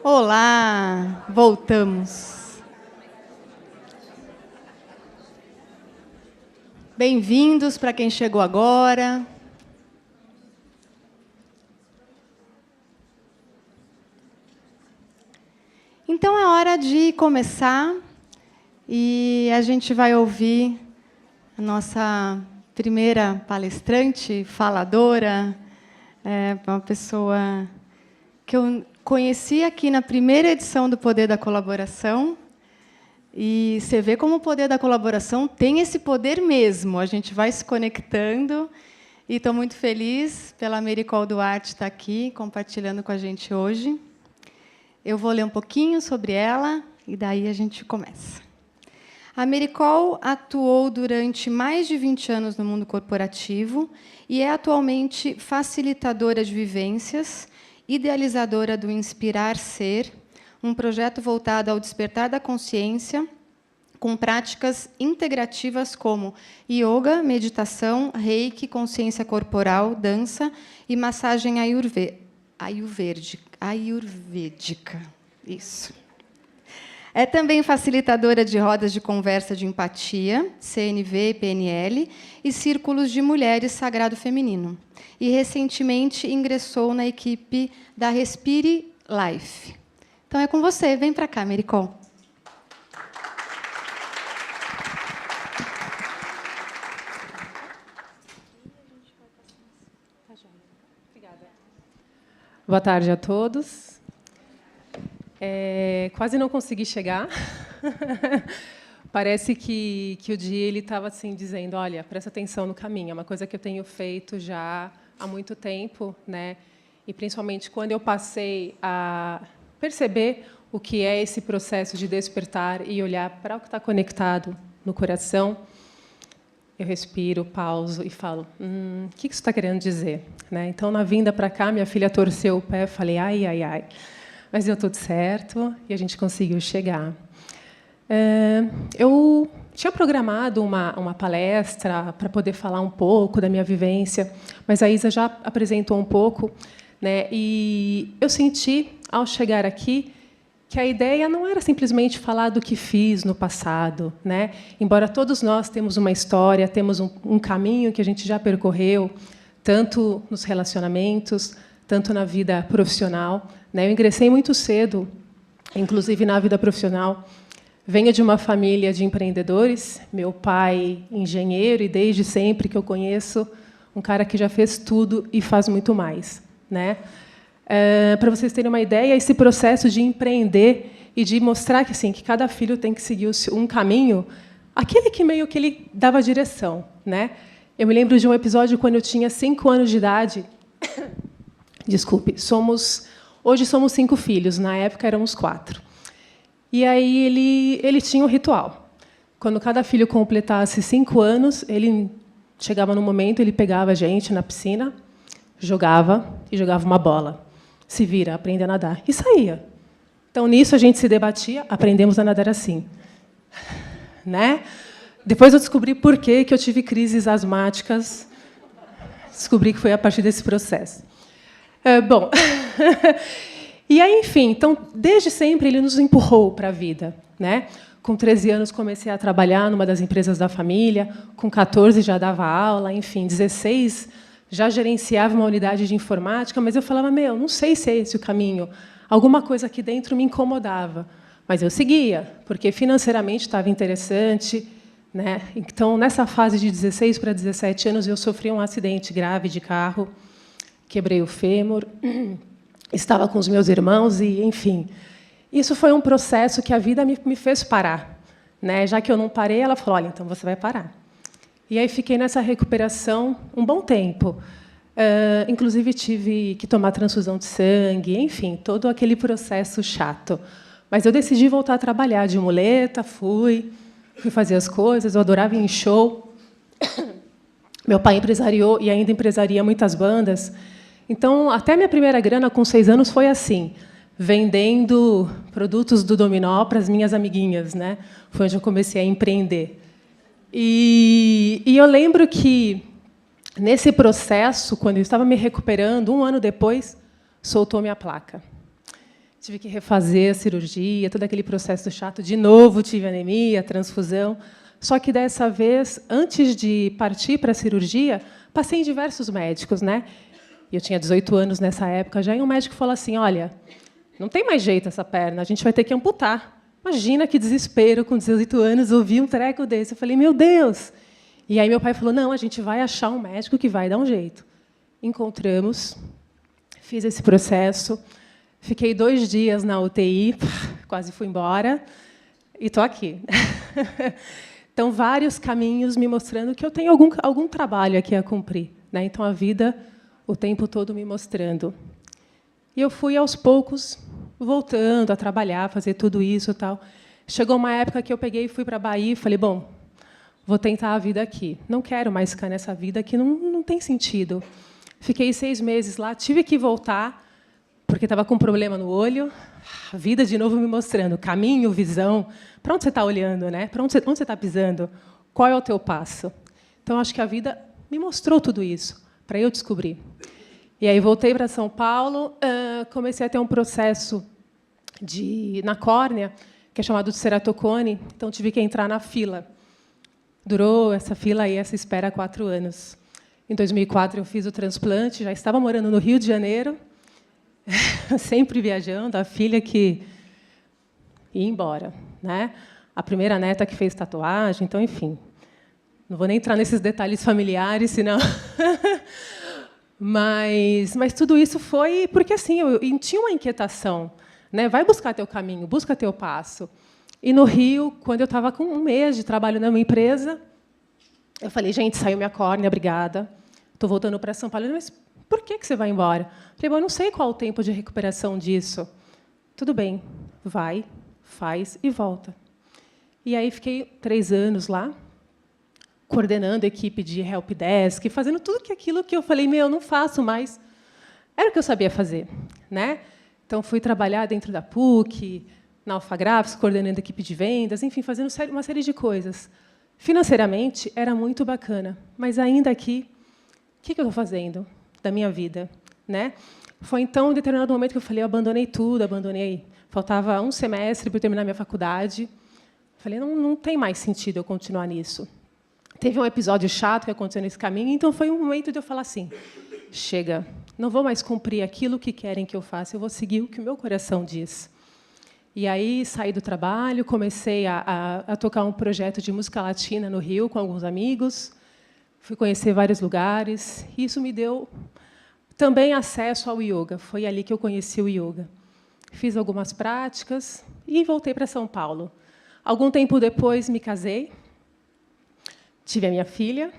Olá, voltamos. Bem-vindos para quem chegou agora. Então é hora de começar e a gente vai ouvir a nossa primeira palestrante, faladora, uma pessoa que eu conheci aqui na primeira edição do Poder da Colaboração. E você vê como o poder da colaboração tem esse poder mesmo. A gente vai se conectando. E estou muito feliz pela Mericol Duarte estar aqui, compartilhando com a gente hoje. Eu vou ler um pouquinho sobre ela, e daí a gente começa. A Mericol atuou durante mais de 20 anos no mundo corporativo e é atualmente facilitadora de vivências, idealizadora do Inspirar Ser, um projeto voltado ao despertar da consciência, com práticas integrativas como yoga, meditação, reiki, consciência corporal, dança e massagem ayurvédica. Isso. É também facilitadora de rodas de conversa de empatia, CNV e PNL, e círculos de mulheres sagrado feminino. E, recentemente, ingressou na equipe da Respire Life. Então, é com você. Vem para cá, Mericol. Boa tarde a todos. Quase não consegui chegar. Parece que o dia ele estava assim dizendo, olha, presta atenção no caminho. É uma coisa que eu tenho feito já há muito tempo, né? E principalmente quando eu passei a perceber o que é esse processo de despertar e olhar para o que está conectado no coração, eu respiro, pauso e falo, o que isso está querendo dizer? Né? Então, na vinda para cá, minha filha torceu o pé, falei, ai, ai, ai. Mas deu tudo certo e a gente conseguiu chegar. Eu tinha programado uma palestra para poder falar um pouco da minha vivência, mas a Isa já apresentou um pouco, né? E eu senti, ao chegar aqui, que a ideia não era simplesmente falar do que fiz no passado, né? Embora todos nós temos uma história, temos um caminho que a gente já percorreu, tanto nos relacionamentos, tanto na vida profissional, né? Eu ingressei muito cedo, inclusive na vida profissional. Venho de uma família de empreendedores, meu pai engenheiro, e desde sempre que eu conheço, um cara que já fez tudo e faz muito mais, né? Para vocês terem uma ideia, esse processo de empreender e de mostrar que, assim, que cada filho tem que seguir um caminho, aquele que meio que ele dava direção, né? Eu me lembro de um episódio quando eu tinha 5 anos de idade. Desculpe, hoje somos 5 filhos, na época éramos 4. E aí ele tinha um ritual. Quando cada filho completasse 5 anos, ele chegava no momento, ele pegava a gente na piscina, jogava uma bola. Se vira, aprende a nadar. E saía. Então, nisso, a gente se debatia, aprendemos a nadar assim. Né? Depois eu descobri por que eu tive crises asmáticas. Descobri que foi a partir desse processo. Bom, e aí, enfim, então, desde sempre, ele nos empurrou para a vida. Né? Com 13 anos, comecei a trabalhar numa das empresas da família. Com 14, já dava aula. Enfim, 16, já gerenciava uma unidade de informática, mas eu falava, não sei se é esse o caminho. Alguma coisa aqui dentro me incomodava. Mas eu seguia, porque financeiramente estava interessante. Né? Então, nessa fase de 16 para 17 anos, eu sofri um acidente grave de carro, quebrei o fêmur, estava com os meus irmãos e, enfim. Isso foi um processo que a vida me fez parar. Né? Já que eu não parei, ela falou, olha, então você vai parar. E aí fiquei nessa recuperação um bom tempo. Inclusive, tive que tomar transfusão de sangue, enfim, todo aquele processo chato. Mas eu decidi voltar a trabalhar de muleta, fui fazer as coisas, eu adorava ir em show. Meu pai empresariou e ainda empresaria muitas bandas. Então, até minha primeira grana, com 6 anos, foi assim, vendendo produtos do dominó para as minhas amiguinhas. Né? Foi onde eu comecei a empreender. E eu lembro que, nesse processo, quando eu estava me recuperando, 1 ano depois, soltou minha placa. tive que refazer a cirurgia, todo aquele processo chato. De novo, tive anemia, transfusão. Só que, dessa vez, antes de partir para a cirurgia, passei em diversos médicos, né? Eu tinha 18 anos nessa época já, e um médico falou assim, olha, não tem mais jeito essa perna, a gente vai ter que amputar. Imagina que desespero, com 18 anos, ouvir um treco desse. Eu falei, meu Deus! E aí meu pai falou, não, a gente vai achar um médico que vai dar um jeito. Encontramos, fiz esse processo, fiquei 2 dias na UTI, quase fui embora, e estou aqui. Então, vários caminhos me mostrando que eu tenho algum trabalho aqui a cumprir, né? Então, a vida, o tempo todo, me mostrando. E eu fui, aos poucos, voltando a trabalhar, fazer tudo isso e tal. Chegou uma época que eu peguei e fui para a Bahia e falei, bom, vou tentar a vida aqui. Não quero mais ficar nessa vida que não tem sentido. Fiquei 6 meses lá, tive que voltar, porque estava com um problema no olho. A vida, de novo, me mostrando caminho, visão. Para onde você está olhando, né? Para onde você está pisando? Qual é o teu passo? Então, acho que a vida me mostrou tudo isso, para eu descobrir. E aí voltei para São Paulo, comecei a ter um processo na córnea, que é chamado de ceratocone, então tive que entrar na fila. Durou essa fila aí, essa espera, 4 anos. Em 2004 eu fiz o transplante, já estava morando no Rio de Janeiro, sempre viajando, a filha que ia embora, né? A primeira neta que fez tatuagem, então, enfim. Não vou nem entrar nesses detalhes familiares, senão... Mas tudo isso foi porque, assim, eu tinha uma inquietação, né? Vai buscar teu caminho, busca teu passo. E, no Rio, quando eu estava com 1 mês de trabalho numa empresa, eu falei, gente, saiu minha córnea, obrigada. Estou voltando para São Paulo. Mas por que você vai embora? Eu falei, bom, eu não sei qual o tempo de recuperação disso. Tudo bem, vai, faz e volta. E aí fiquei 3 anos lá, coordenando a equipe de helpdesk, fazendo tudo aquilo que eu falei, meu, não faço mais. Era o que eu sabia fazer, né? Então, fui trabalhar dentro da PUC, na Alphagraphics, coordenando a equipe de vendas, enfim, fazendo uma série de coisas. Financeiramente, era muito bacana, mas, ainda aqui, o que eu estou fazendo da minha vida, né? Foi, então, em determinado momento que eu falei, eu abandonei tudo, faltava 1 semestre para eu terminar minha faculdade. Falei, não tem mais sentido eu continuar nisso. Teve um episódio chato que aconteceu nesse caminho, então foi um momento de eu falar assim, chega, não vou mais cumprir aquilo que querem que eu faça, eu vou seguir o que o meu coração diz. E aí, saí do trabalho, comecei a tocar um projeto de música latina no Rio, com alguns amigos, fui conhecer vários lugares, e isso me deu também acesso ao yoga. Foi ali que eu conheci o yoga. Fiz algumas práticas e voltei para São Paulo. Algum tempo depois, me casei, tive a minha filha,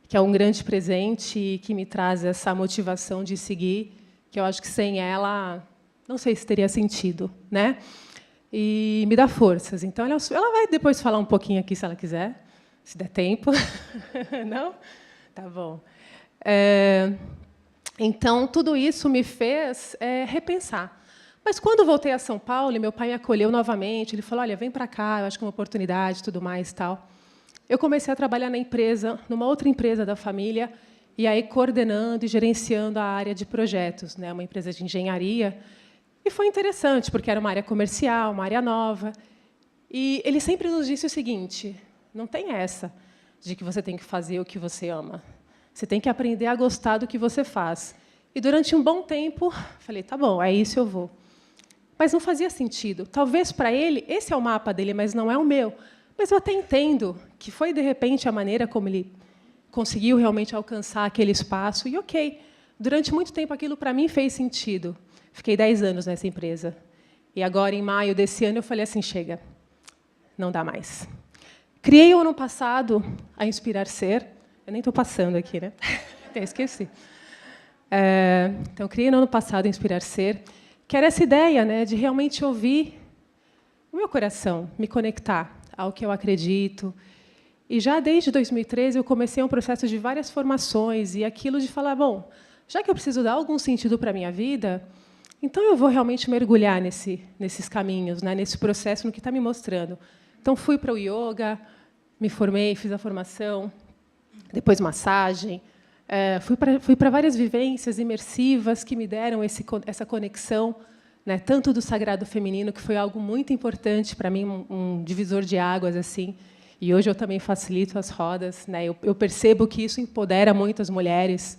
que é um grande presente e que me traz essa motivação de seguir, que eu acho que sem ela, não sei se teria sentido, né? E me dá forças. Então, ela vai depois falar um pouquinho aqui, se ela quiser, se der tempo. Não? Tá bom. Então, tudo isso me fez repensar. Mas, quando voltei a São Paulo, e meu pai me acolheu novamente, ele falou, olha, vem para cá, eu acho que é uma oportunidade, tudo mais, tal. Eu comecei a trabalhar na empresa, numa outra empresa da família, e aí coordenando e gerenciando a área de projetos, né, uma empresa de engenharia. E foi interessante, porque era uma área comercial, uma área nova. E ele sempre nos disse o seguinte, não tem essa de que você tem que fazer o que você ama. Você tem que aprender a gostar do que você faz. E, durante um bom tempo, falei, tá bom, é isso, eu vou. Mas não fazia sentido. Talvez, para ele, esse é o mapa dele, mas não é o meu. Mas eu até entendo que foi, de repente, a maneira como ele conseguiu realmente alcançar aquele espaço. E, ok, durante muito tempo, aquilo, para mim, fez sentido. Fiquei 10 anos nessa empresa. E, agora, em maio desse ano, eu falei assim, chega, não dá mais. Criei, o ano passado, a Inspirar Ser. Eu nem estou passando aqui, né? Até esqueci. Então, criei, no ano passado, a Inspirar Ser, que era essa ideia, né, de realmente ouvir o meu coração, me conectar ao que eu acredito. E, já desde 2013, eu comecei um processo de várias formações, e aquilo de falar, bom, já que eu preciso dar algum sentido para a minha vida, então eu vou realmente mergulhar nesses caminhos, né, nesse processo, no que está me mostrando. Então, fui para o yoga, me formei, fiz a formação, depois massagem, fui para várias vivências imersivas que me deram essa conexão, né, tanto do sagrado feminino, que foi algo muito importante para mim, um divisor de águas assim. E hoje eu também facilito as rodas, né? Eu percebo que isso empodera muito as mulheres,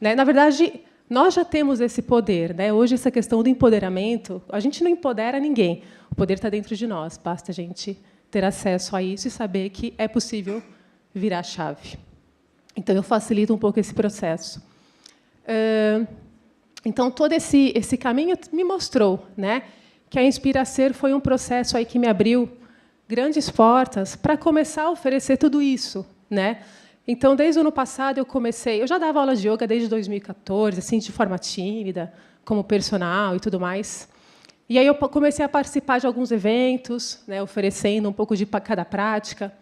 né? Na verdade, nós já temos esse poder, né? Hoje essa questão do empoderamento, a gente não empodera ninguém. O poder está dentro de nós. Basta a gente ter acesso a isso e saber que é possível virar a chave. Então eu facilito um pouco esse processo. Então todo esse caminho me mostrou, né, que a Inspiracer foi um processo aí que me abriu grandes portas para começar a oferecer tudo isso, né? Então, desde o ano passado, eu já dava aula de yoga desde 2014, assim, de forma tímida, como personal e tudo mais. E aí eu comecei a participar de alguns eventos, né, oferecendo um pouco de cada prática.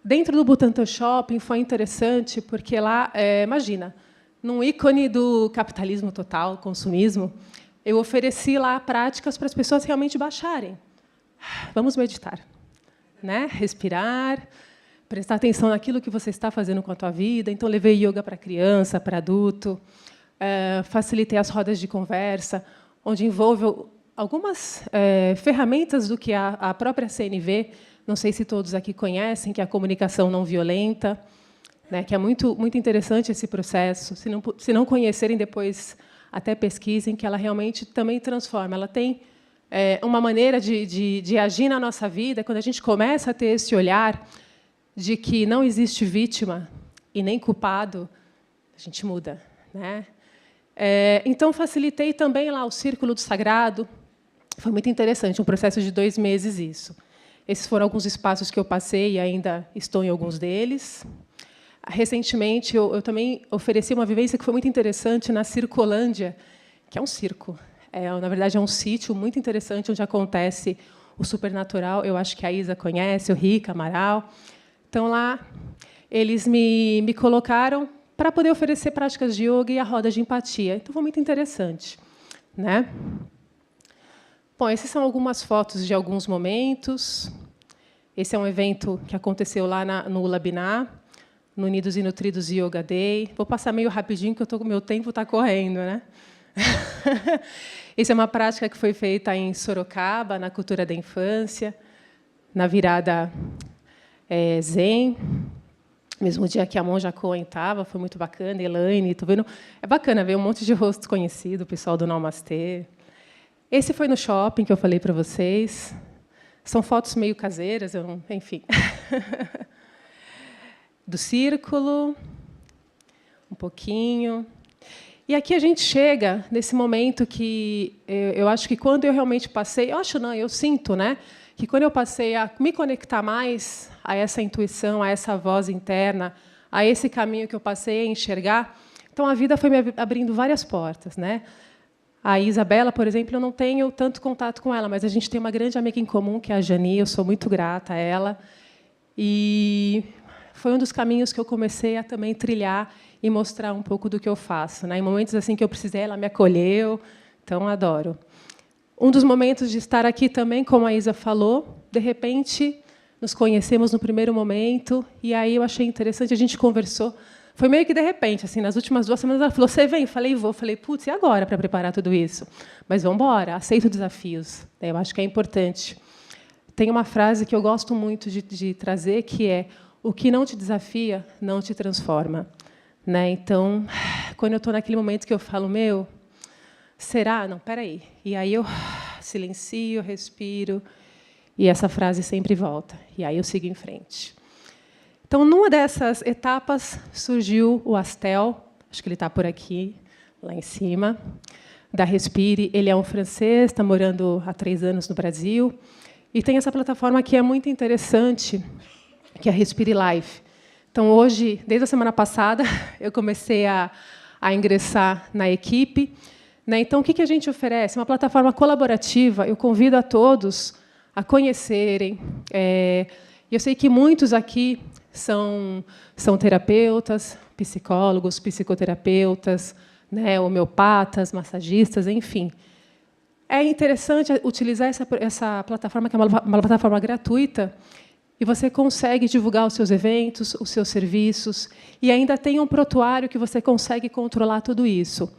Dentro do Butantã Shopping foi interessante, porque lá, imagina, num ícone do capitalismo total, consumismo, eu ofereci lá práticas para as pessoas realmente baixarem. Vamos meditar, né? Respirar, prestar atenção naquilo que você está fazendo com a tua vida. Então, levei yoga para criança, para adulto, facilitei as rodas de conversa, onde envolve algumas ferramentas do que a própria CNV, não sei se todos aqui conhecem, que é a comunicação não violenta, né, que é muito interessante esse processo. Se não conhecerem, depois até pesquisem, que ela realmente também transforma. Ela tem uma maneira de agir na nossa vida, quando a gente começa a ter esse olhar de que não existe vítima e nem culpado, a gente muda, né? Então, facilitei também lá o Círculo do Sagrado. Foi muito interessante, um processo de 2 meses isso. Esses foram alguns espaços que eu passei e ainda estou em alguns deles. Recentemente, eu também ofereci uma vivência que foi muito interessante na Circolândia, que é um circo. Na verdade, é um sítio muito interessante, onde acontece o supernatural. Eu acho que a Isa conhece, o Rica, Amaral. Então, lá, eles me colocaram para poder oferecer práticas de yoga e a roda de empatia. Então, foi muito interessante, né? Bom, essas são algumas fotos de alguns momentos. Esse é um evento que aconteceu lá no Labiná, no Unidos e Nutridos Yoga Day. Vou passar meio rapidinho, porque o meu tempo está correndo, né? Essa é uma prática que foi feita em Sorocaba, na cultura da infância, na virada Zen, mesmo dia que a Monja Cohen estava, foi muito bacana. Elaine, estou vendo, é bacana ver um monte de rosto conhecido, o pessoal do Namastê. Esse foi no shopping que eu falei para vocês. São fotos meio caseiras, enfim. Do círculo, um pouquinho. E aqui a gente chega nesse momento que eu acho que quando eu realmente passei, eu sinto, né, que quando eu passei a me conectar mais a essa intuição, a essa voz interna, a esse caminho que eu passei a enxergar, então a vida foi me abrindo várias portas, né? A Isabela, por exemplo, eu não tenho tanto contato com ela, mas a gente tem uma grande amiga em comum, que é a Jani, eu sou muito grata a ela. E foi um dos caminhos que eu comecei a também trilhar e mostrar um pouco do que eu faço, né? Em momentos assim que eu precisei, ela me acolheu, então adoro. Um dos momentos de estar aqui também, como a Isa falou, de repente nos conhecemos no primeiro momento, e aí eu achei interessante, a gente conversou. Foi meio que de repente, assim, nas últimas 2 semanas, ela falou: "Você vem?" Falei: "Vou." Falei: "Putz, e agora para preparar tudo isso?" Mas vamos embora, aceito desafios. Eu acho que é importante. Tem uma frase que eu gosto muito de trazer, que é: o que não te desafia não te transforma, né? Então, quando eu estou naquele momento que eu falo: "Meu, será? Não, espera aí." E aí eu silencio, respiro, e essa frase sempre volta. E aí eu sigo em frente. Então, numa dessas etapas, surgiu o Astel, acho que ele está por aqui, lá em cima, da Respire. Ele é um francês, está morando há 3 anos no Brasil, e tem essa plataforma que é muito interessante, que é a Respire Life. Então, hoje, desde a semana passada, eu comecei a ingressar na equipe, né? Então, o que a gente oferece? Uma plataforma colaborativa. Eu convido a todos a conhecerem. Eu sei que muitos aqui são terapeutas, psicólogos, psicoterapeutas, né, homeopatas, massagistas, enfim. É interessante utilizar essa plataforma, que é uma plataforma gratuita, e você consegue divulgar os seus eventos, os seus serviços, e ainda tem um prontuário que você consegue controlar tudo isso.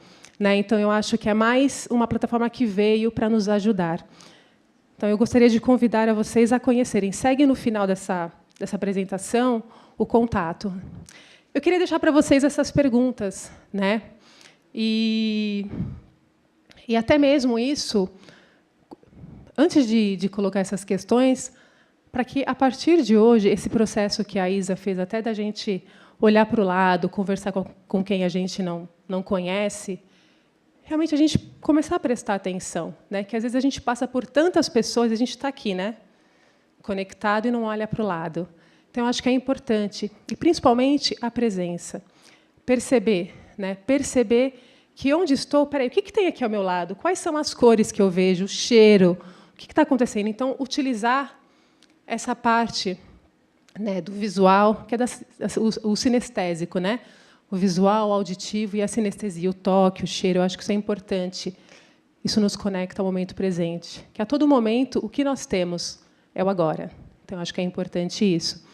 né? Então, eu acho que é mais uma plataforma que veio para nos ajudar. Então, eu gostaria de convidar a vocês a conhecerem. Segue no final dessa apresentação o contato. Eu queria deixar para vocês essas perguntas, né? E até mesmo isso, antes de colocar essas questões, para que, a partir de hoje, esse processo que a Isa fez, até da gente olhar para o lado, conversar com quem a gente não conhece, realmente a gente começar a prestar atenção, né? Que às vezes a gente passa por tantas pessoas, a gente está aqui, né? Conectado e não olha para o lado. Então, eu acho que é importante, e principalmente a presença. Perceber, né? Perceber que onde estou, peraí, o que tem aqui ao meu lado? Quais são as cores que eu vejo, o cheiro, o que está acontecendo? Então, utilizar essa parte, né, do visual, que é o sinestésico, né? O visual, o auditivo e a sinestesia, o toque, o cheiro. Eu acho que isso é importante. Isso nos conecta ao momento presente. Que a todo momento o que nós temos é o agora. Então, eu acho que é importante isso.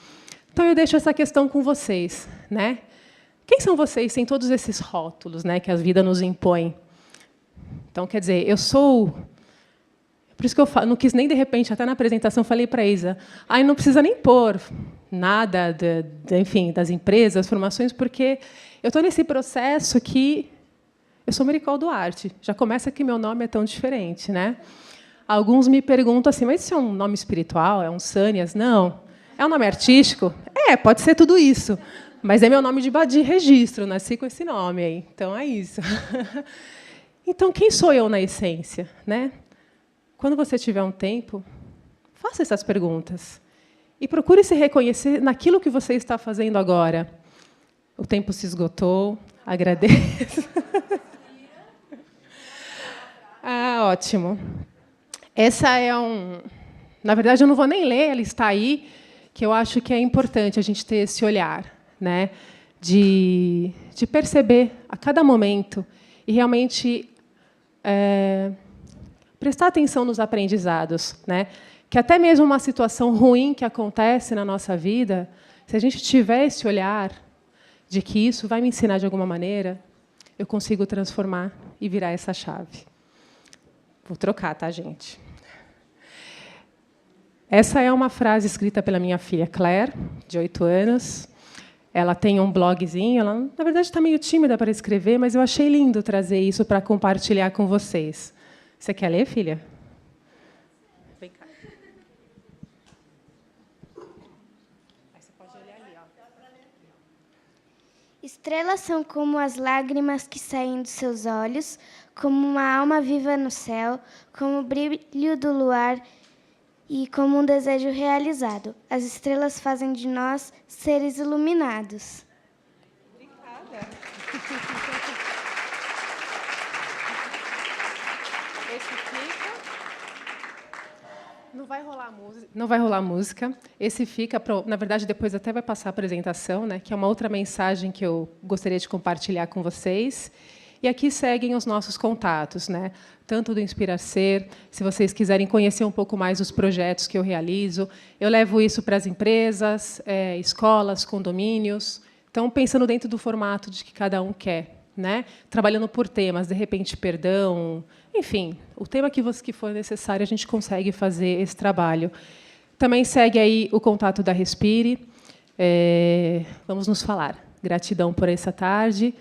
Então, eu deixo essa questão com vocês, né? Quem são vocês sem todos esses rótulos, né, que a vida nos impõe? Então, quer dizer, eu sou... Por isso que eu não quis nem, de repente, até na apresentação, falei para a Isa, não precisa nem pôr nada, enfim, das empresas, das formações, porque eu estou nesse processo que eu sou Mericol Duarte. Já começa que meu nome é tão diferente, né? Alguns me perguntam assim, mas isso é um nome espiritual? É um Sânias? Não. É um nome artístico? Pode ser tudo isso. Mas é meu nome de registro, nasci com esse nome aí. Então, é isso. Então, quem sou eu na essência, né? Quando você tiver um tempo, faça essas perguntas. E procure se reconhecer naquilo que você está fazendo agora. O tempo se esgotou. Agradeço. Ótimo. Essa é Na verdade, eu não vou nem ler, ela está aí, que eu acho que é importante a gente ter esse olhar, né? De perceber a cada momento e realmente prestar atenção nos aprendizados, né? Que até mesmo uma situação ruim que acontece na nossa vida, se a gente tiver esse olhar de que isso vai me ensinar de alguma maneira, eu consigo transformar e virar essa chave. Vou trocar, tá, gente? Essa é uma frase escrita pela minha filha Claire, de 8 anos. Ela tem um blogzinho. Ela, na verdade, está meio tímida para escrever, mas eu achei lindo trazer isso para compartilhar com vocês. Você quer ler, filha? Vem cá. Aí você pode olhar ali, ó. Estrelas são como as lágrimas que saem dos seus olhos, como uma alma viva no céu, como o brilho do luar e como um desejo realizado. As estrelas fazem de nós seres iluminados. Obrigada. Esse fica. Não vai rolar música. Esse fica, na verdade, depois até vai passar a apresentação, né? Que é uma outra mensagem que eu gostaria de compartilhar com vocês. E aqui seguem os nossos contatos, né? Tanto do Inspirar Ser, se vocês quiserem conhecer um pouco mais os projetos que eu realizo. Eu levo isso para as empresas, escolas, condomínios. Então, pensando dentro do formato de que cada um quer, né? Trabalhando por temas, de repente, perdão, enfim, o tema que for necessário, a gente consegue fazer esse trabalho. Também segue aí o contato da Respire. Vamos nos falar. Gratidão por essa tarde.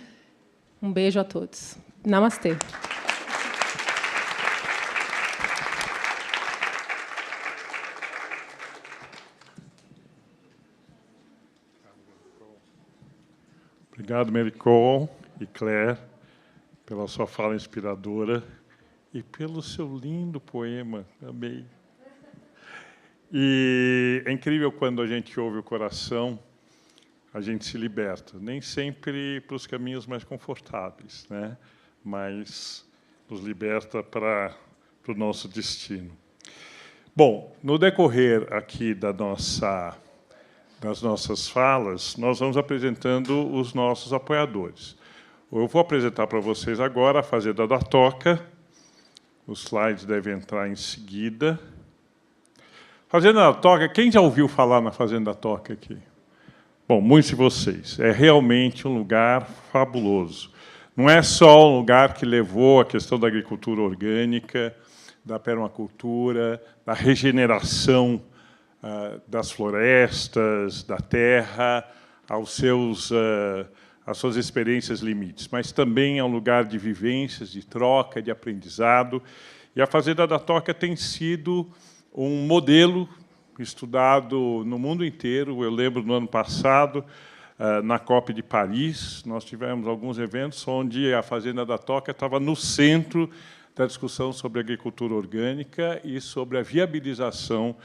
Um beijo a todos. Namastê. Obrigado, Mericol e Claire, pela sua fala inspiradora e pelo seu lindo poema. Amei. E é incrível quando a gente ouve o coração, a gente se liberta. Nem sempre para os caminhos mais confortáveis, né? Mas nos liberta para o nosso destino. Bom, no decorrer aqui das nossas falas, nós vamos apresentando os nossos apoiadores. Eu vou apresentar para vocês agora a Fazenda da Toca. Os slides devem entrar em seguida. Fazenda da Toca, quem já ouviu falar na Fazenda da Toca aqui? Bom, muitos de vocês. É realmente um lugar fabuloso. não é só um lugar que levou a questão da agricultura orgânica, da permacultura, da regeneração das florestas, da terra, às suas experiências limites, mas também é um lugar de vivências, de troca, de aprendizado. E a Fazenda da Toca tem sido um modelo estudado no mundo inteiro. Eu lembro, no ano passado, na COP de Paris, nós tivemos alguns eventos onde a Fazenda da Toca estava no centro da discussão sobre agricultura orgânica e sobre a viabilização